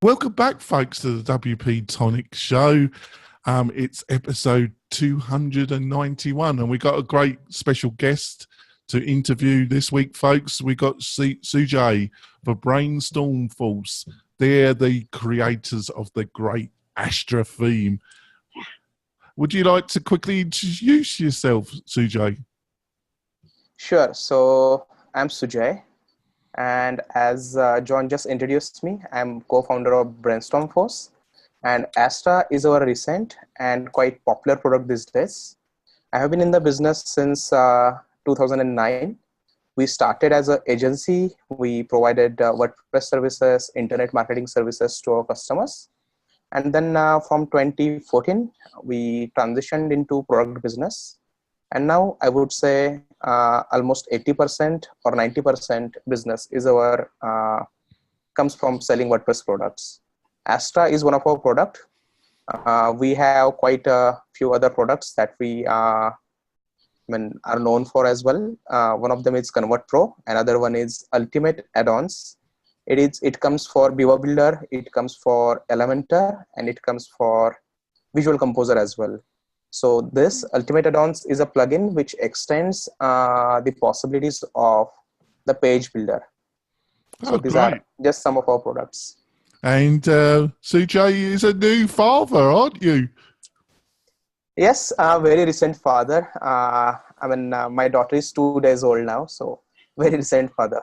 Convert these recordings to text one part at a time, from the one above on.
Welcome back, folks, to the WP-Tonic show. It's episode 291, and we got a great special guest to interview this week, folks. We got Sujay of Brainstorm Force. They're the creators of the great Astra theme. Would you like to quickly introduce yourself, Sujay? Sure. So I'm Sujay. And as John just introduced me, I'm co-founder of Brainstorm Force. And Astra is our recent and quite popular product these days. I have been in the business since 2009. We started as an agency. We provided WordPress services, internet marketing services to our customers. And then from 2014, we transitioned into product business. And now I would say almost 80% or 90% business is our comes from selling WordPress products. Astra is one of our product. We have quite a few other products that we are known for as well. One of them is Convert Pro. Another one is Ultimate Add-ons. It comes for Beaver Builder, it comes for Elementor, and it comes for Visual Composer as well. So this Ultimate Add-ons is a plugin which extends the possibilities of the page builder. So these are just some of our products. And Sujay is a new father, aren't you? Yes, a very recent father. My daughter is 2 days old now, so very recent father.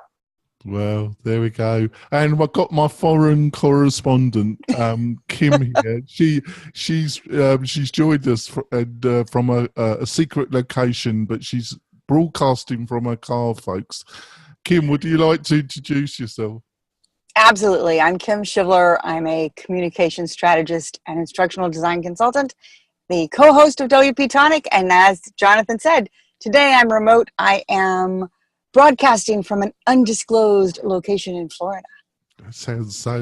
Well, there we go. And I've got my foreign correspondent, Kim here. She's joined us from a secret location, but she's broadcasting from her car, folks. Kim, would you like to introduce yourself? Absolutely. I'm Kim Shivler. I'm a communication strategist and instructional design consultant, the co-host of WP-Tonic. And as Jonathan said, today I'm remote. I am broadcasting from an undisclosed location in Florida. That sounds so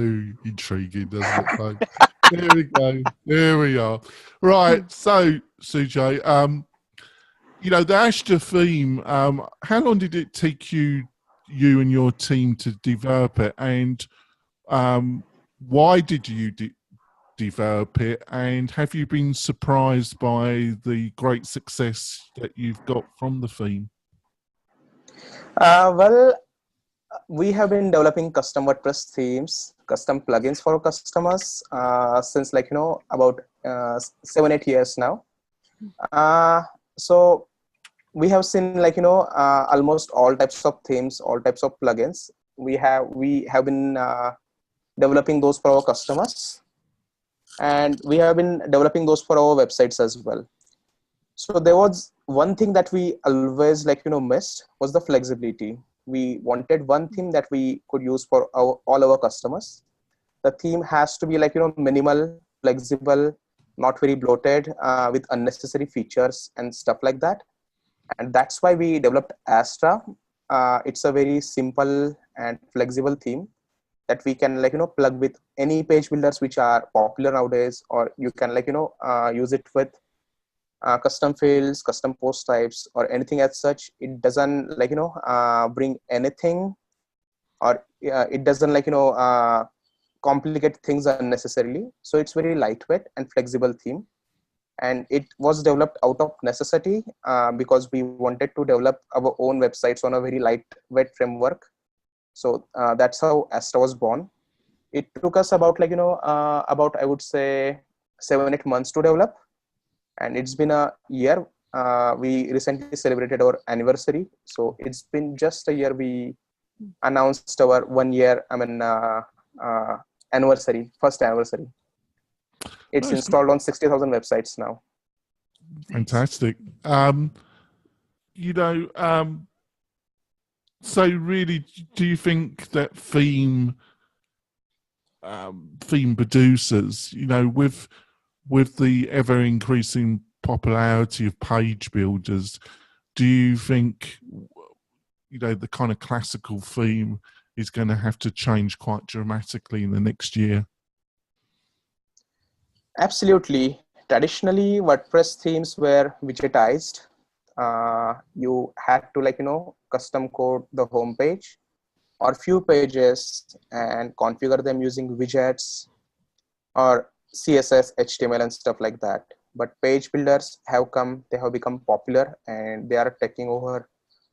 intriguing, doesn't it, folks? There we go. There we are. Right. So, Sujay, the Astra theme, how long did it take you and your team to develop it? And why did you develop it? And have you been surprised by the great success that you've got from the theme? We have been developing custom WordPress themes, custom plugins for customers since about 7-8 years now. So we have seen almost all types of themes, all types of plugins. We have been developing those for our customers, and we have been developing those for our websites as well. So there was one thing that we always missed was the flexibility. We wanted one theme that we could use for all our customers. The theme has to be minimal, flexible, not very bloated with unnecessary features and stuff like that. And that's why we developed Astra. It's a very simple and flexible theme that we can plug with any page builders which are popular nowadays, or you can use it with custom fields, custom post types, or anything as such. It doesn't bring anything, or it doesn't complicate things unnecessarily. So it's very lightweight and flexible theme, and it was developed out of necessity because we wanted to develop our own websites on a very lightweight framework. So that's how Astra was born. It took us about I would say 7-8 months to develop. And it's been a year. We recently celebrated our anniversary. So it's been just a year. We announced our 1 year, anniversary, first anniversary. It's installed on 60,000 websites now. Fantastic. So really, do you think that theme producers, with the ever-increasing popularity of page builders, do you think, the kind of classical theme is going to have to change quite dramatically in the next year? Absolutely. Traditionally, WordPress themes were widgetized. You had to custom code the home page or few pages and configure them using widgets or CSS, HTML, and stuff like that. But page builders they have become popular, and they are taking over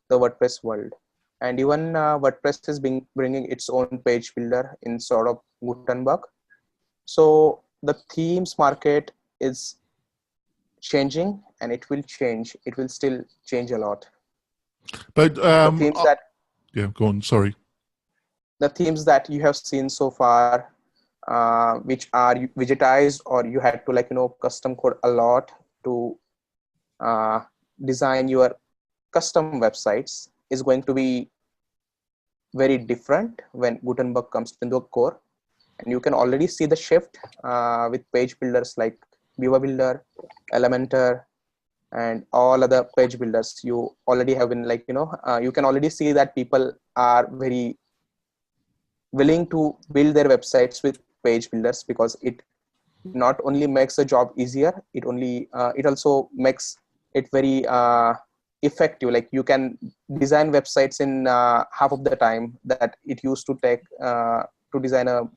the WordPress world. And even WordPress is bringing its own page builder in sort of Gutenberg. So the themes market is changing, and it will change. It will still change a lot. But The themes that yeah, go on. Sorry. the themes that you have seen so far, which are widgetized, or you had to custom code a lot to design your custom websites, is going to be very different when Gutenberg comes into the core. And you can already see the shift with page builders like Beaver Builder, Elementor, and all other page builders. You already have been you can already see that people are very willing to build their websites with page builders, because it not only makes the job easier, it also makes it very effective. Like, you can design websites in half of the time that it used to take to design a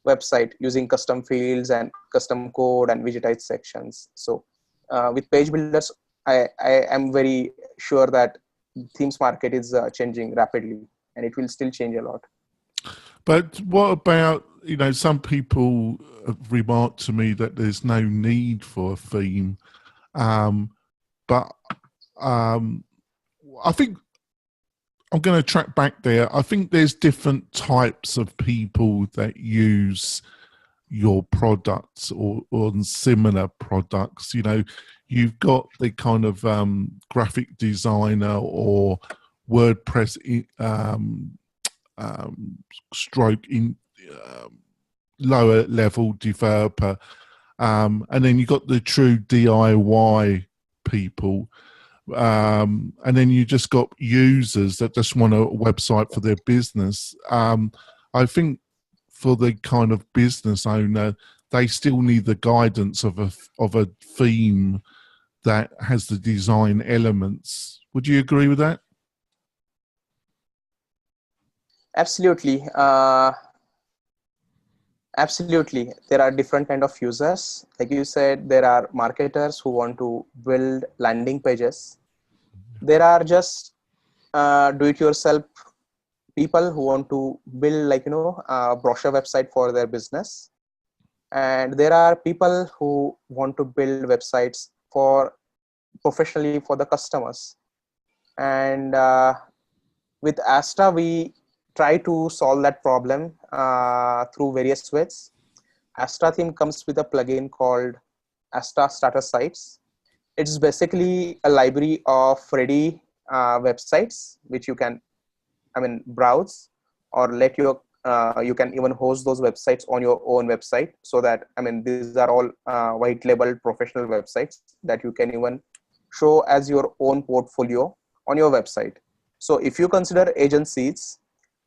website using custom fields and custom code and widgetized sections. So with page builders, I am very sure that themes market is changing rapidly, and it will still change a lot. But what about, some people have remarked to me that there's no need for a theme. But I think I'm going to track back there. I think there's different types of people that use your products or similar products. You've got the kind of graphic designer or WordPress stroke in lower level developer, and then you got the true DIY people, and then you just got users that just want a website for their business. I think for the kind of business owner, they still need the guidance of a theme that has the design elements. Would you agree with that? Absolutely. Absolutely. There are different kind of users. Like you said, there are marketers who want to build landing pages. There are just do-it-yourself people who want to build a brochure website for their business. And there are people who want to build websites professionally for the customers. And with Astra, we try to solve that problem through various ways. Astra theme comes with a plugin called Astra Starter Sites. It's basically a library of ready websites which you can browse, or you can even host those websites on your own website. So that these are all white labeled professional websites that you can even show as your own portfolio on your website. So if you consider agencies,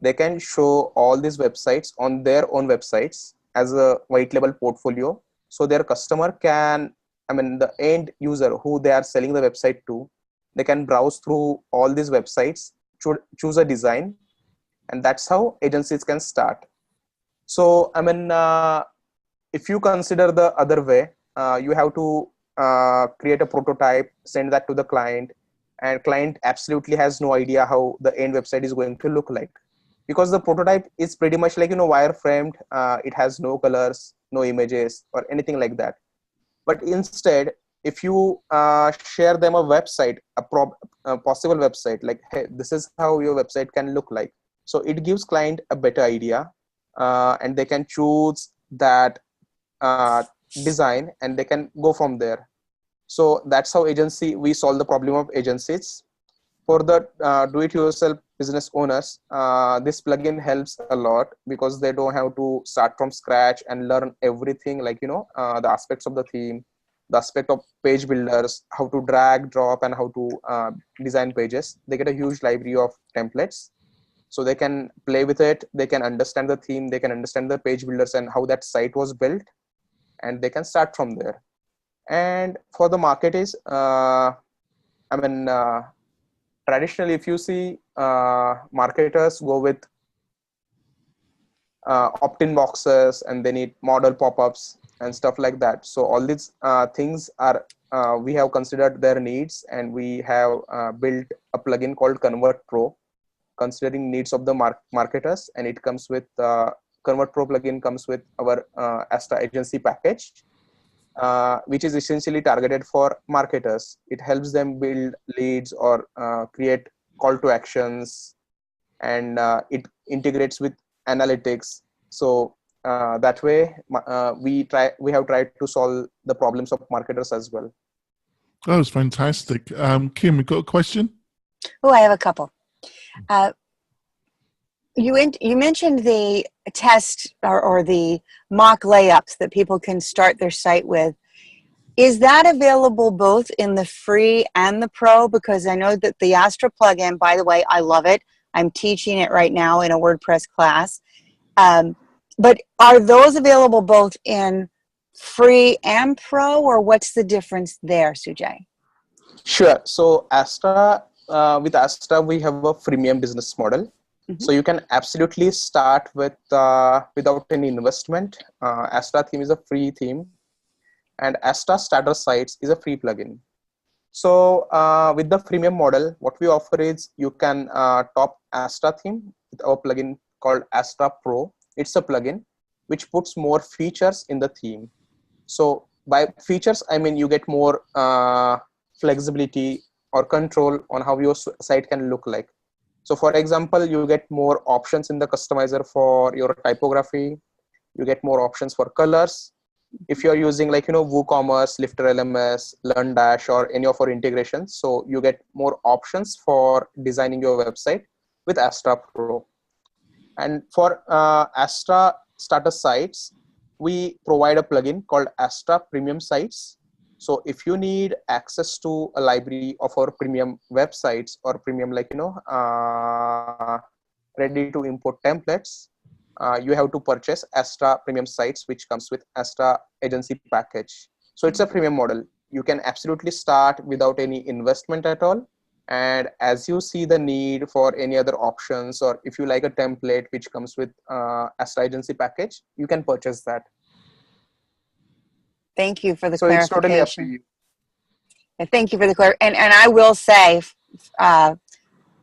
they can show all these websites on their own websites as a white label portfolio. So their customer can, the end user who they are selling the website to, they can browse through all these websites, choose a design, and that's how agencies can start. So if you consider the other way, you have to create a prototype, send that to the client, and client absolutely has no idea how the end website is going to look like, because the prototype is pretty much wireframed. It has no colors, no images, or anything like that. But instead, if you share them a website, a possible website, like, hey, this is how your website can look like, so it gives client a better idea, and they can choose that design, and they can go from there. So that's how we solve the problem of agencies. For the do-it-yourself business owners, this plugin helps a lot, because they don't have to start from scratch and learn everything, the aspects of the theme, the aspect of page builders, how to drag, drop, and how to design pages. They get a huge library of templates, so they can play with it. They can understand the theme, they can understand the page builders and how that site was built, and they can start from there. And for the marketers, traditionally, if you see, marketers go with opt-in boxes, and they need model pop-ups and stuff like that. So all these things are we have considered their needs, and we have built a plugin called Convert Pro, considering needs of the marketers, and it comes with Convert Pro plugin comes with our Astra agency package, which is essentially targeted for marketers. It helps them build leads or create call to actions, and it integrates with analytics. So that way, we have tried to solve the problems of marketers as well. That was fantastic. Kim, we got a question? Oh, I have a couple. You mentioned the test or the mock layups that people can start their site with. Is that available both in the free and the pro? Because I know that the Astra plugin, by the way, I love it. I'm teaching it right now in a WordPress class. But are those available both in free and pro, or what's the difference there, Sujay? Sure. So Astra, with Astra, we have a freemium business model. Mm-hmm. So you can absolutely start with without any investment. Astra theme is a free theme, and Astra Starter Sites is a free plugin. So with the freemium model, what we offer is you can top Astra theme with our plugin called Astra Pro. It's a plugin which puts more features in the theme. So by features, I mean you get more flexibility or control on how your site can look like. So for example, you get more options in the customizer for your typography. You get more options for colors. If you're using like, WooCommerce, Lifter LMS, LearnDash, or any of our integrations, so you get more options for designing your website with Astra Pro. And for Astra Starter Sites, we provide a plugin called Astra Premium Sites. So if you need access to a library of our premium websites or premium, ready to import templates, you have to purchase Astra Premium Sites, which comes with Astra agency package. So it's a premium model. You can absolutely start without any investment at all. And as you see the need for any other options, or if you like a template which comes with Astra agency package, you can purchase that. Thank you for the so clarification. It's totally up to you. And thank you for the clarification. And I will say,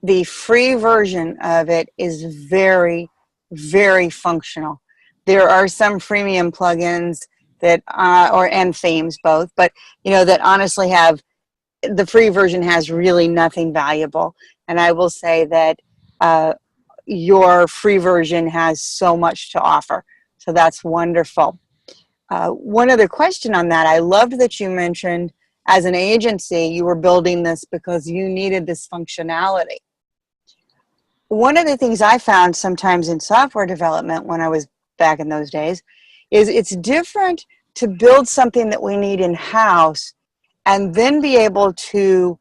the free version of it is very, very functional. There are some freemium plugins that, and themes both, but that honestly have, the free version has really nothing valuable. And I will say that your free version has so much to offer. So that's wonderful. One other question on that. I loved that you mentioned as an agency, you were building this because you needed this functionality. One of the things I found sometimes in software development when I was back in those days is it's different to build something that we need in-house and then be able to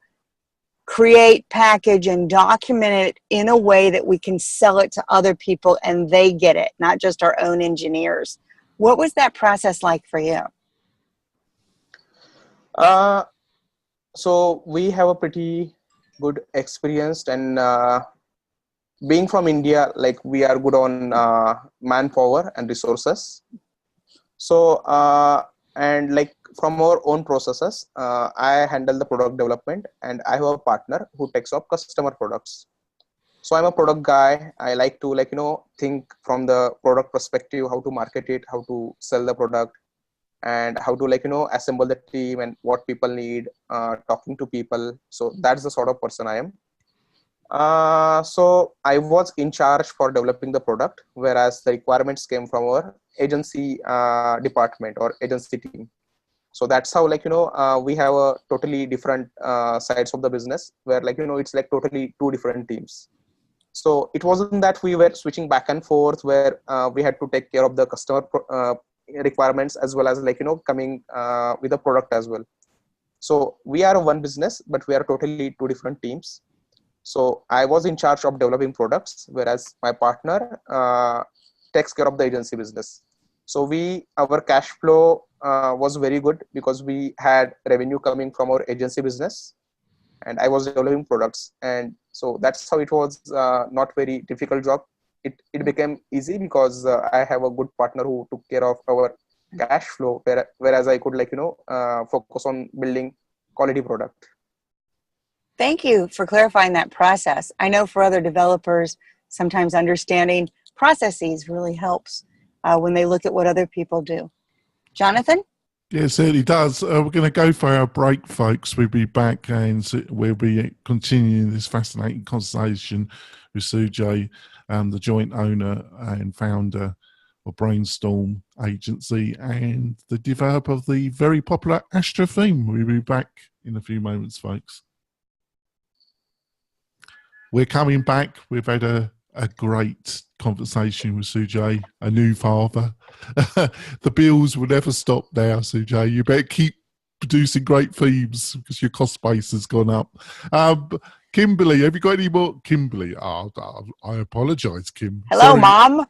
create, package, and document it in a way that we can sell it to other people and they get it, not just our own engineers. What was that process like for you? So we have a pretty good experience, and being from India, like we are good on manpower and resources. So and like from our own processes, I handle the product development, and I have a partner who takes up customer products. So I'm a product guy. I like to think from the product perspective, how to market it, how to sell the product, and how to assemble the team and what people need, talking to people. So that's the sort of person I am. So I was in charge for developing the product, whereas the requirements came from our agency department or agency team. So that's how we have a totally different sides of the business, where it's like totally two different teams. So it wasn't that we were switching back and forth, where we had to take care of the customer requirements as well as coming with a product as well. So we are one business, but we are totally two different teams. So I was in charge of developing products, whereas my partner takes care of the agency business. So our cash flow was very good because we had revenue coming from our agency business, and I was developing products. And so that's how it was not very difficult job. it became easy because I have a good partner who took care of our cash flow, whereas I could focus on building quality product. Thank you for clarifying that process. I know for other developers, sometimes understanding processes really helps when they look at what other people do. Jonathan? Yeah, it certainly does. We're going to go for our break, folks. We'll be back and we'll be continuing this fascinating conversation with Sujay, the joint owner and founder of Brainstorm Agency and the developer of the very popular Astra theme. We'll be back in a few moments, folks. We're coming back. We've had a great conversation with Sujay, a new father. The bills will never stop now, Sujay. You better keep producing great themes because your cost base has gone up. Kimberly, have you got any more? Kimberly, I apologise, Kim. Hello, Sorry. Mom.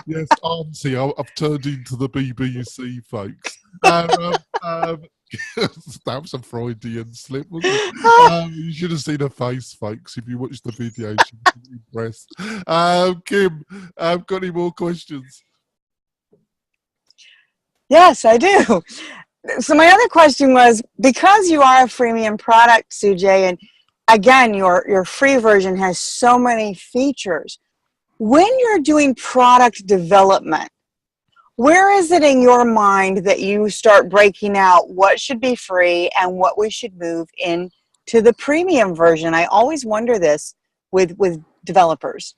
Yes, Auntie, I've turned into the BBC, folks. That was a Freudian slip, wasn't it? You should have seen her face, folks. If you watched the video, she was impressed. Kim, got any more questions? Yes, I do. So my other question was, because you are a freemium product, Sujay, and again, your free version has so many features. When you're doing product development, where is it in your mind that you start breaking out what should be free and what we should move into the premium version? I always wonder this with developers.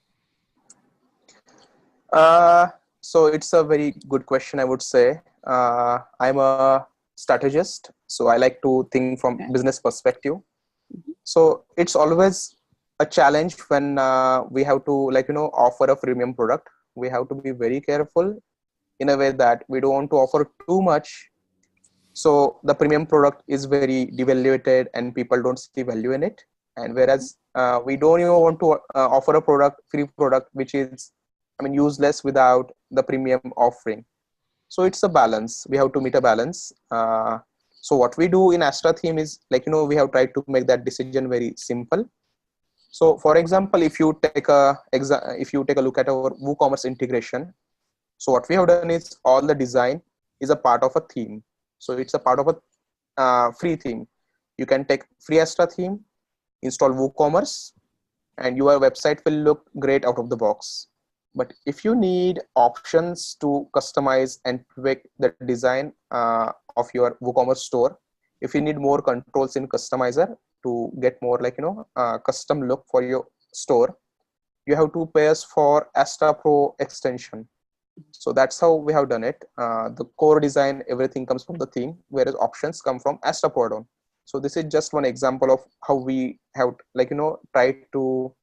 So it's a very good question, I would say. I'm a strategist, so I like to think from business perspective. So it's always a challenge when we have to offer a freemium product. We have to be very careful in a way that we don't want to offer too much, so the premium product is very devaluated and people don't see value in it. And whereas we don't even want to offer a free product which is useless without the premium offering. So it's a balance. We have to meet a balance. So what we do in Astra theme is we have tried to make that decision very simple. So for example, if you take a look at our WooCommerce integration, so what we have done is all the design is a part of a theme. So it's a part of a free theme. You can take free Astra theme, install WooCommerce, and your website will look great out of the box. But if you need options to customize and tweak the design of your WooCommerce store, if you need more controls in customizer to get more custom look for your store, you have to pay us for Astra Pro extension. So that's how we have done it. The core design, everything comes from the theme, whereas options come from Astra Pro add-on. So this is just one example of how we have tried to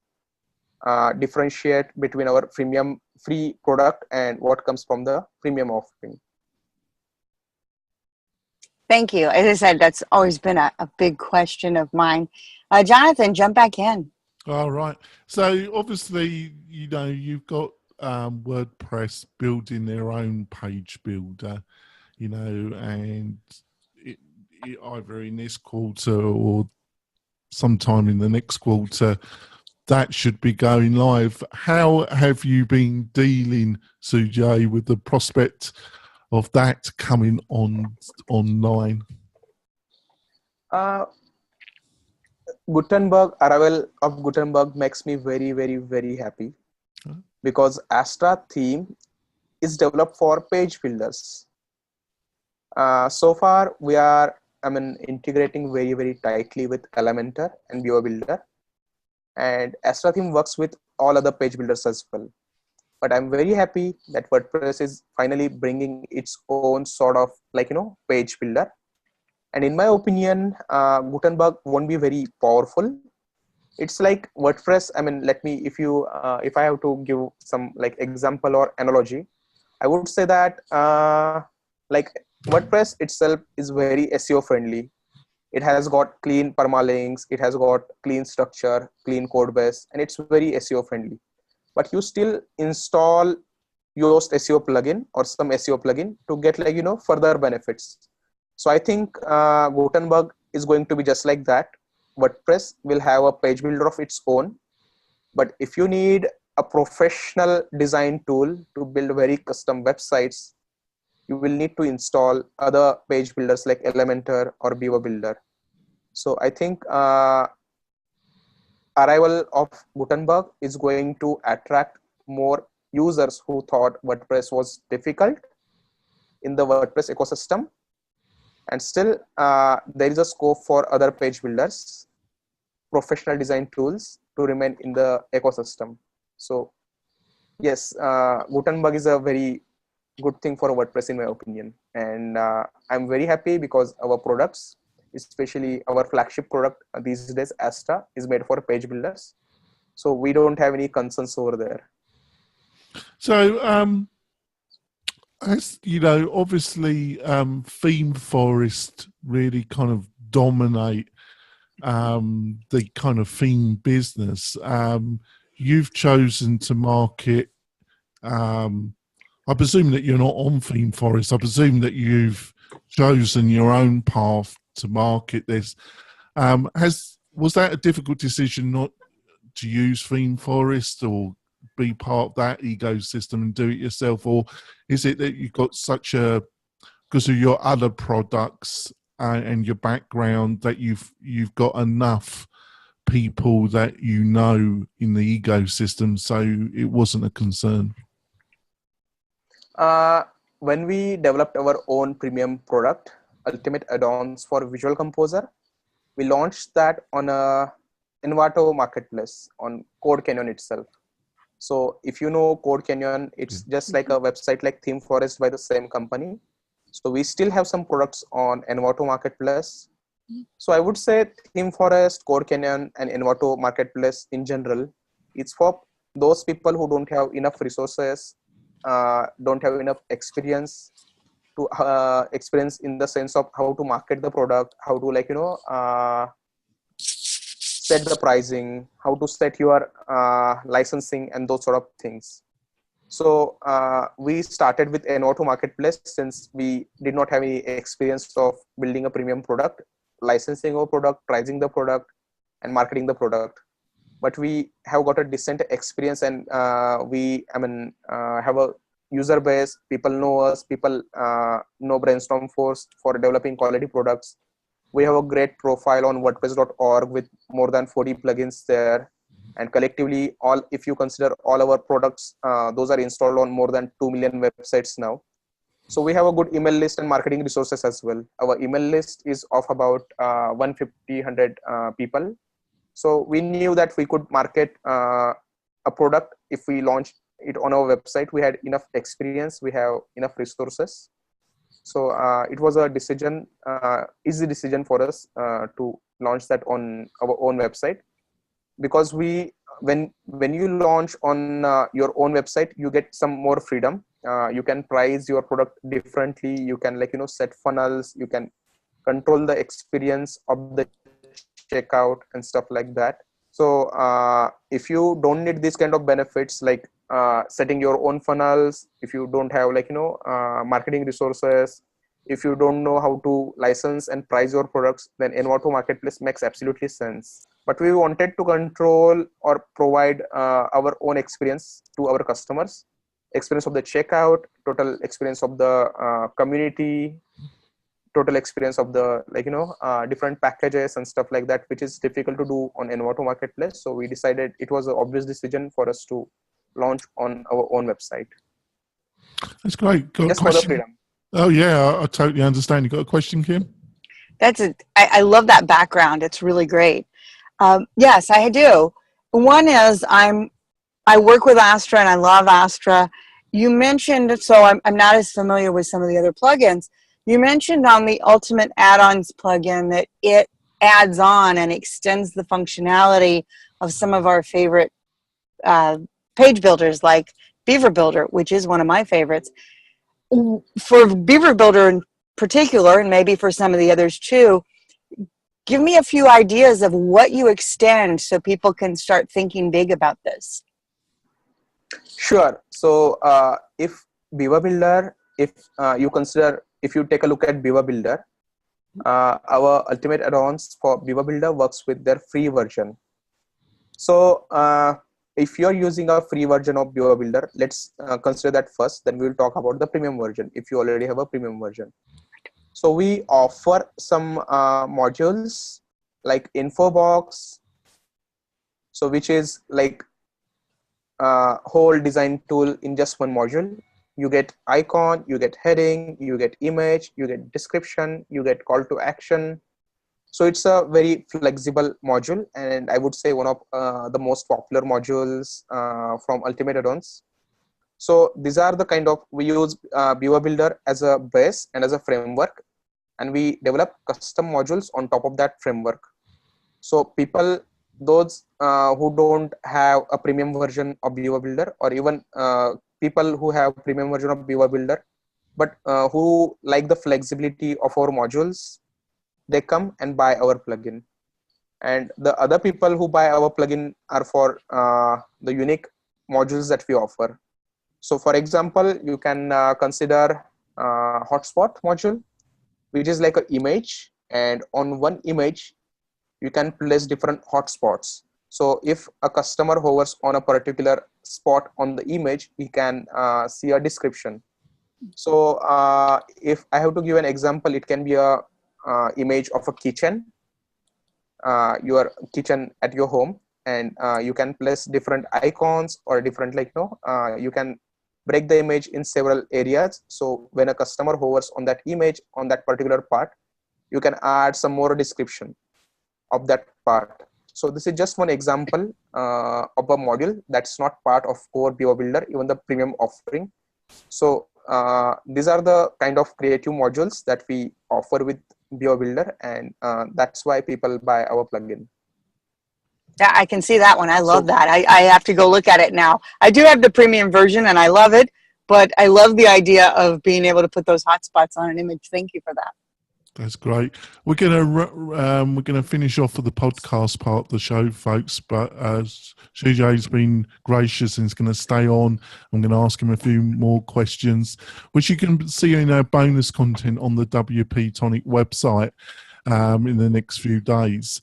differentiate between our freemium free product and what comes from the premium offering. Thank you. As I said, that's always been a big question of mine. Jonathan, jump back in. All right. So obviously, you've got WordPress building their own page builder, and it either in this quarter or sometime in the next quarter, that should be going live. How have you been dealing, Sujay, with the prospect of that coming online? Gutenberg, Arrival of Gutenberg makes me very, very, very happy because Astra theme is developed for page builders. So far, we are integrating very, very tightly with Elementor and Viewer Builder, and Astra theme works with all other page builders as well. But I'm very happy that WordPress is finally bringing its own sort of page builder. And in my opinion, Gutenberg won't be very powerful. It's like WordPress. If I have to give some example or analogy, I would say that WordPress itself is very SEO friendly. It has got clean permalinks, it has got clean structure, clean code base, and it's very SEO friendly. But you still install Yoast SEO plugin or some SEO plugin to get further benefits. So I think Gutenberg is going to be just like that. WordPress will have a page builder of its own, But if you need a professional design tool to build very custom websites, you will need to install other page builders like Elementor or Beaver Builder. So I think arrival of Gutenberg is going to attract more users who thought WordPress was difficult in the WordPress ecosystem. And still there is a scope for other page builders, professional design tools to remain in the ecosystem. So yes, Gutenberg is a very good thing for WordPress in my opinion. And I'm very happy because our products, especially our flagship product these days, Astra, is made for page builders. So we don't have any concerns over there. So, as you know, obviously, theme forest really kind of dominate the kind of theme business. You've chosen to market. I presume that you're not on theme forest. I presume that you've chosen your own path to market this. Was that a difficult decision not to use theme forest or be part of that ecosystem and do it yourself, or is it that you've got such a, because of your other products and your background, that you've got enough people that you know in the ecosystem, so it wasn't a concern? When we developed our own premium product, Ultimate Add-ons for Visual Composer, we launched that on a Envato marketplace on Code Canyon itself. So if you know Code Canyon, it's just like a website like Theme Forest by the same company. So we still have some products on Envato marketplace. So I would say Theme Forest, Code Canyon, and Envato marketplace in general, it's for those people who don't have enough resources, don't have enough experience to experience in the sense of how to market the product, how to set the pricing, how to set your licensing and those sort of things. So we started with Envato marketplace since we did not have any experience of building a premium product, licensing our product, pricing the product, and marketing the product. But we have got a decent experience, and we have a user base. People know us. People know Brainstorm Force for developing quality products. We have a great profile on WordPress.org with more than 40 plugins there. And collectively, if you consider all our products, those are installed on more than 2 million websites now. So we have a good email list and marketing resources as well. Our email list is of about 100 people. So we knew that we could market a product if we launched it on our website. We had enough experience. We have enough resources. So it was a decision, easy decision for us to launch that on our own website, because when you launch on your own website, you get some more freedom. You can price your product differently. You can set funnels. You can control the experience of the checkout and stuff like that. So if you don't need these kind of benefits like setting your own funnels, if you don't have marketing resources, if you don't know how to license and price your products, then Envato marketplace makes absolutely sense. But we wanted to control or provide our own experience to our customers, experience of the checkout, total experience of the community, total experience of the different packages and stuff like that, which is difficult to do on Envato marketplace. So we decided it was an obvious decision for us to launch on our own website. That's great. Got just a question? For the freedom. Oh yeah, I totally understand. You got a question, Kim? I love that background. It's really great. Yes, I do. One is I work with Astra and I love Astra. You mentioned, so I'm not as familiar with some of the other plugins. You mentioned on the Ultimate Add-ons plugin that it adds on and extends the functionality of some of our favorite page builders like Beaver Builder, which is one of my favorites. For Beaver Builder in particular, and maybe for some of the others too, give me a few ideas of what you extend so people can start thinking big about this. Sure. So if Beaver Builder, if you take a look at Beaver Builder, our Ultimate Add-ons for Beaver Builder works with their free version. So if you're using a free version of Beaver Builder, let's consider that first. Then we'll talk about the premium version if you already have a premium version. So we offer some modules like info box, so which is like whole design tool in just one module. You get icon, you get heading, you get image, you get description, you get call to action. So it's a very flexible module, and I would say one of the most popular modules from Ultimate Add-ons. So these are the kind of, we use Beaver Builder as a base and as a framework, and we develop custom modules on top of that framework. So people, those who don't have a premium version of Beaver Builder, or even people who have premium version of Beaver Builder, but who like the flexibility of our modules, they come and buy our plugin. And the other people who buy our plugin are for the unique modules that we offer. So for example, you can consider hotspot module, which is like an image, and on one image you can place different hotspots. So if a customer hovers on a particular spot on the image, he can see a description. So if I have to give an example, it can be a image of a kitchen, your kitchen at your home, and you can place different icons or different, like, you can break the image in several areas. So when a customer hovers on that image on that particular part, you can add some more description of that part. So this is just one example of a module that's not part of core Beaver Builder, even the premium offering. So these are the kind of creative modules that we offer with Beaver Builder, and that's why people buy our plugin. Yeah, I can see that one. I love that. I have to go look at it now. I do have the premium version and I love it, but I love the idea of being able to put those hotspots on an image. Thank you for that. That's great. We're gonna finish off with the podcast part of the show, folks. But Sujay's been gracious and is going to stay on. I'm going to ask him a few more questions, which you can see in our bonus content on the WP-Tonic website in the next few days.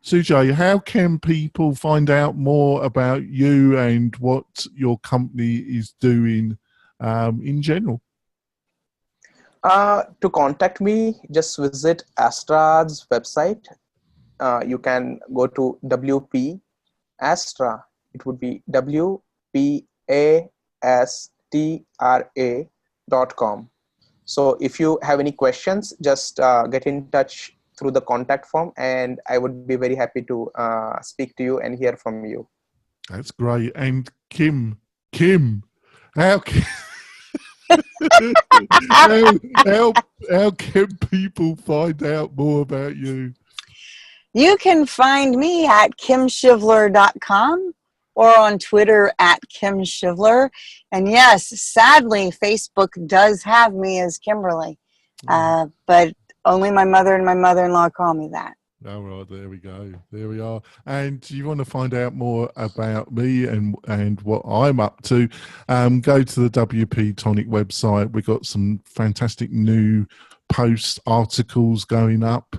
Sujay, how can people find out more about you and what your company is doing in general? To contact me, just visit Astra's website. You can go to WP Astra. It would be WPASTRA.com. So if you have any questions, just get in touch through the contact form, and I would be very happy to speak to you and hear from you. That's great. And Kim, how can how can people find out more about you? You can find me at kimshivler.com or on Twitter at kimshivler. And yes, sadly, Facebook does have me as Kimberly, but only my mother and my mother-in-law call me that. All right, there we go. There we are. And you want to find out more about me and what I'm up to, go to the WP-Tonic website. We've got some fantastic new post articles going up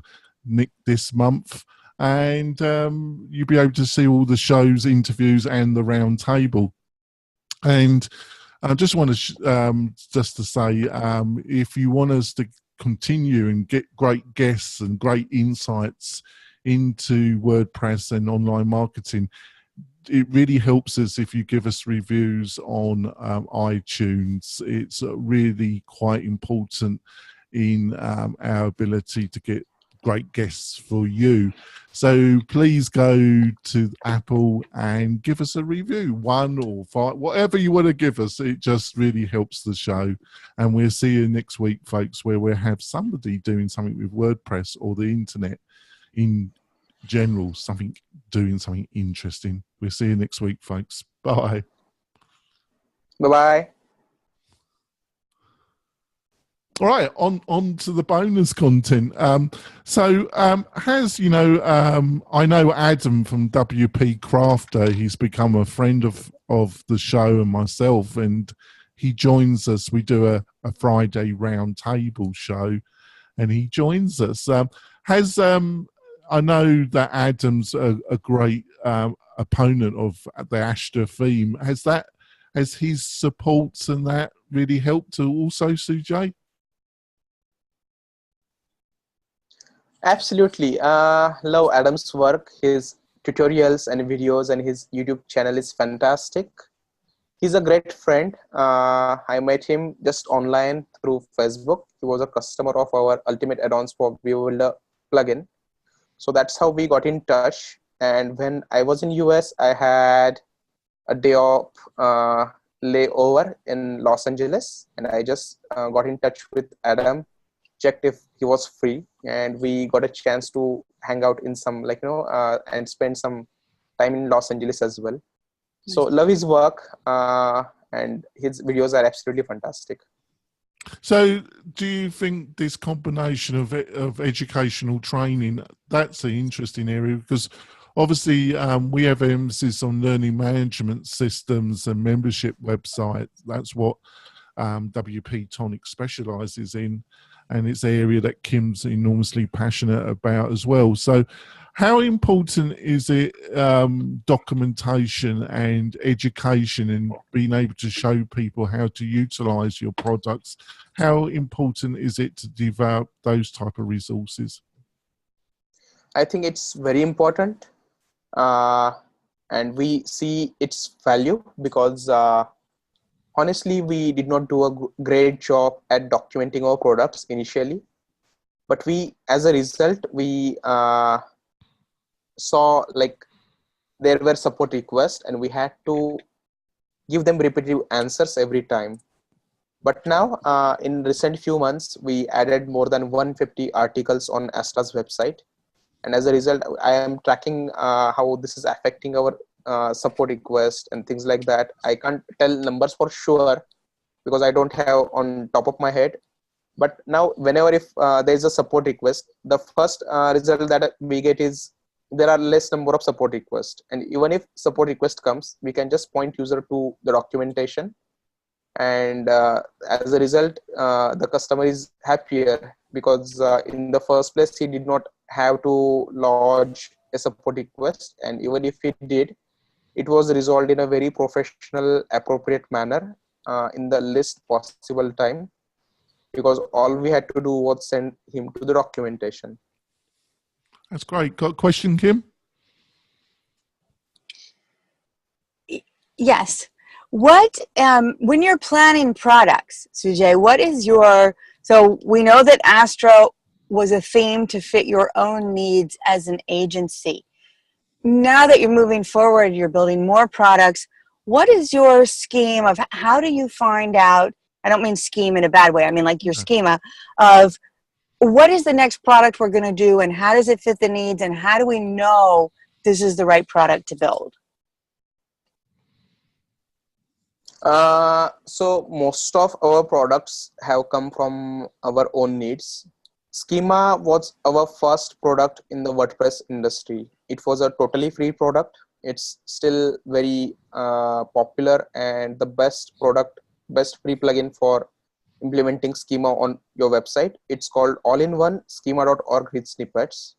this month. And you'll be able to see all the shows, interviews, and the round table. And I just want to just to say, if you want us to continue and get great guests and great insights into WordPress and online marketing, it really helps us if you give us reviews on iTunes. It's really quite important in our ability to get great guests for you. So please go to Apple and give us a review, 1 or 5, whatever you want to give us. It just really helps the show. And we'll see you next week, folks, where we'll have somebody doing something with WordPress or the internet in general, doing something interesting. We'll see you next week, folks. Bye. Bye-bye. All right, on to the bonus content. I know Adam from WP Crafter. He's become a friend of the show and myself, and he joins us. We do a Friday round table show, and he joins us. I know that Adam's a great opponent of the Astra theme. Has his supports and that really helped to also, Sujay? Absolutely. Love Adam's work. His tutorials and videos and his YouTube channel is fantastic. He's a great friend. I met him just online through Facebook. He was a customer of our Ultimate Add-ons for Builder plugin. So that's how we got in touch. And when I was in US, I had a day of layover in Los Angeles, and I just got in touch with Adam, checked if he was free, and we got a chance to hang out in some and spend some time in Los Angeles as well. Nice. So love his work, and his videos are absolutely fantastic. So do you think this combination of educational training, that's an interesting area, because obviously we have emphasis on learning management systems and membership websites. That's what WP-Tonic specializes in, and it's an area that Kim's enormously passionate about as well. So how important is it, documentation and education and being able to show people how to utilize your products? How important is it to develop those type of resources? I think it's very important, and we see its value because honestly, we did not do a great job at documenting our products initially, but as a result, we saw like there were support requests and we had to give them repetitive answers every time. But now in recent few months, we added more than 150 articles on Astra's website. And as a result, I am tracking how this is affecting our support request and things like that. I can't tell numbers for sure because I don't have on top of my head. But now whenever if there's a support request, the first result that we get is there are less number of support requests. And even if support request comes, we can just point user to the documentation. And as a result, the customer is happier because in the first place, he did not have to lodge a support request. And even if he did, it was resolved in a very professional, appropriate manner in the least possible time, because all we had to do was send him to the documentation. That's great. Got a question, Kim? Yes. What, when you're planning products, Sujay, what is so we know that Astra was a theme to fit your own needs as an agency. Now that you're moving forward, you're building more products. What is your scheme of how do you find out? I don't mean scheme in a bad way. I mean like your schema of what is the next product we're going to do and how does it fit the needs and how do we know this is the right product to build? So most of our products have come from our own needs. Schema was our first product in the WordPress industry. It was a totally free product. It's still very popular and the best free plugin for implementing schema on your website. It's called all-in-one schema.org grid snippets.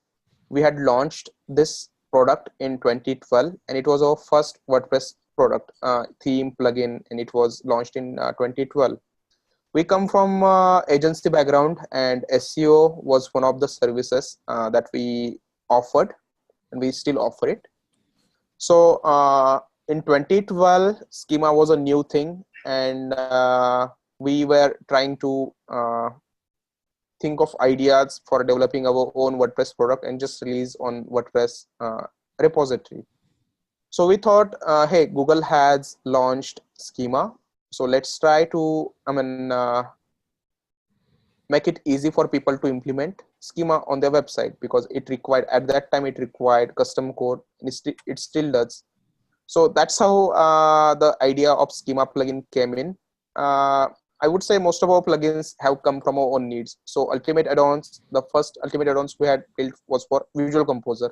We had launched this product in 2012 and it was our first WordPress product theme plugin, and it was launched in 2012. We come from agency background and SEO was one of the services that we offered and we still offer it. So in 2012, schema was a new thing and we were trying to think of ideas for developing our own WordPress product and just release on WordPress repository. So we thought, hey, Google has launched schema. So let's try to, make it easy for people to implement schema on their website, because it required, at that time, it required custom code, and it still does. So that's how the idea of schema plugin came in. I would say most of our plugins have come from our own needs. So Ultimate Add-ons, the first Ultimate Add-ons we had built was for Visual Composer.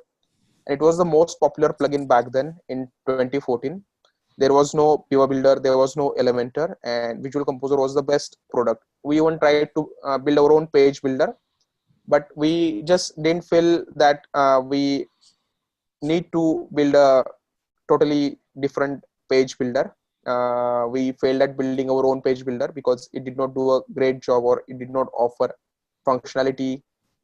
And it was the most popular plugin back then in 2014. There was no Pivot Builder, there was no Elementor, and Visual Composer was the best product. We even tried to build our own page builder, but we just didn't feel that we need to build a totally different page builder. We failed at building our own page builder because it did not do a great job, or it did not offer functionality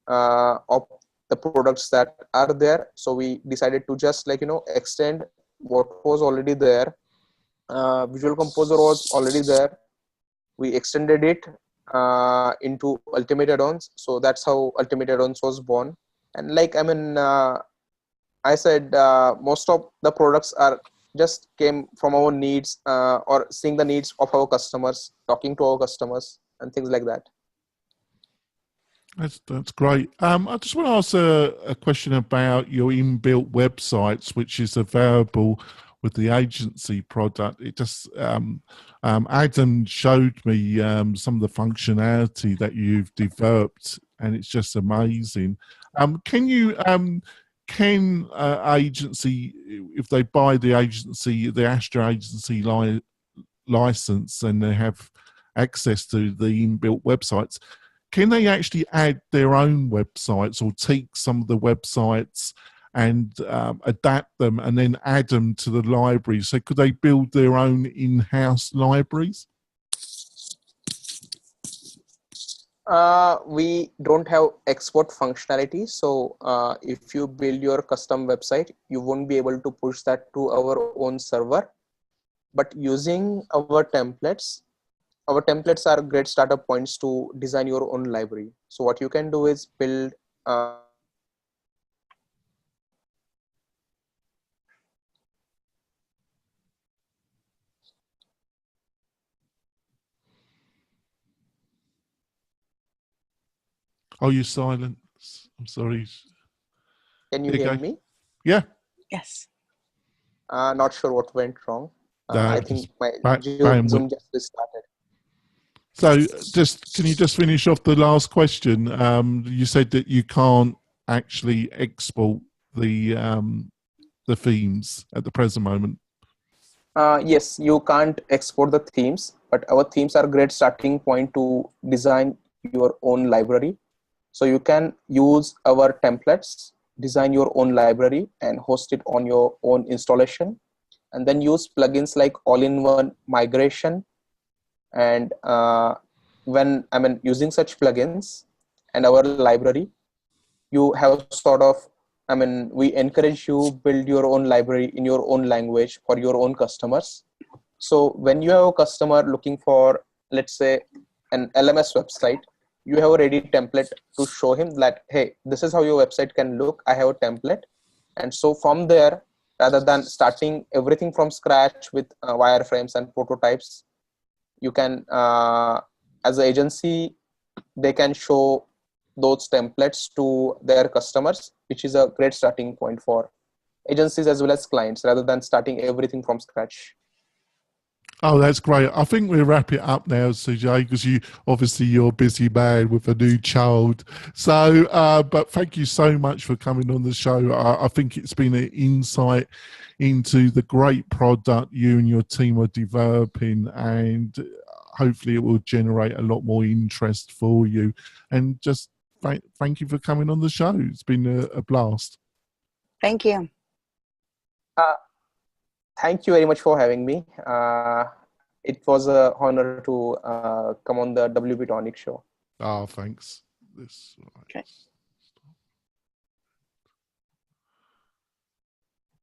of the products that are there. So we decided to just extend what was already there. Visual Composer was already there. We extended it into Ultimate Add-ons. So that's how Ultimate Add-ons was born. And I said most of the products are just came from our needs, or seeing the needs of our customers, talking to our customers, and things like that. That's great. I just want to ask a question about your inbuilt websites, which is available with the agency product. It just Adam showed me some of the functionality that you've developed, and it's just amazing. Can agency, if they buy the Astra agency license, and they have access to the inbuilt websites, can they actually add their own websites, or take some of the websites and adapt them and then add them to the library? So could they build their own in-house libraries? We don't have export functionality. So if you build your custom website, you won't be able to push that to our own server. But using our templates are great startup points to design your own library. So what you can do is build Oh, you're silent. I'm sorry. Can you hear me? Yeah. Yes. Not sure what went wrong. No, I think my bandwidth. Zoom just restarted. So can you just finish off the last question? You said that you can't actually export the themes at the present moment. Yes, you can't export the themes, but our themes are a great starting point to design your own library. So you can use our templates, design your own library, and host it on your own installation, and then use plugins like all-in-one migration. And when using such plugins and our library, you have we encourage you build your own library in your own language for your own customers. So when you have a customer looking for, let's say, an LMS website, you have a ready template to show him that, hey, this is how your website can look. I have a template. And so from there, rather than starting everything from scratch with wireframes and prototypes, you can, as an agency, they can show those templates to their customers, which is a great starting point for agencies as well as clients, rather than starting everything from scratch. Oh, that's great. I think we'll wrap it up now, Sujay, because you're a busy man with a new child. So, but thank you so much for coming on the show. I think it's been an insight into the great product you and your team are developing, and hopefully it will generate a lot more interest for you. And just thank you for coming on the show. It's been a blast. Thank you. Thank you very much for having me. It was an honor to come on the WP-Tonic show. Oh, thanks. Okay.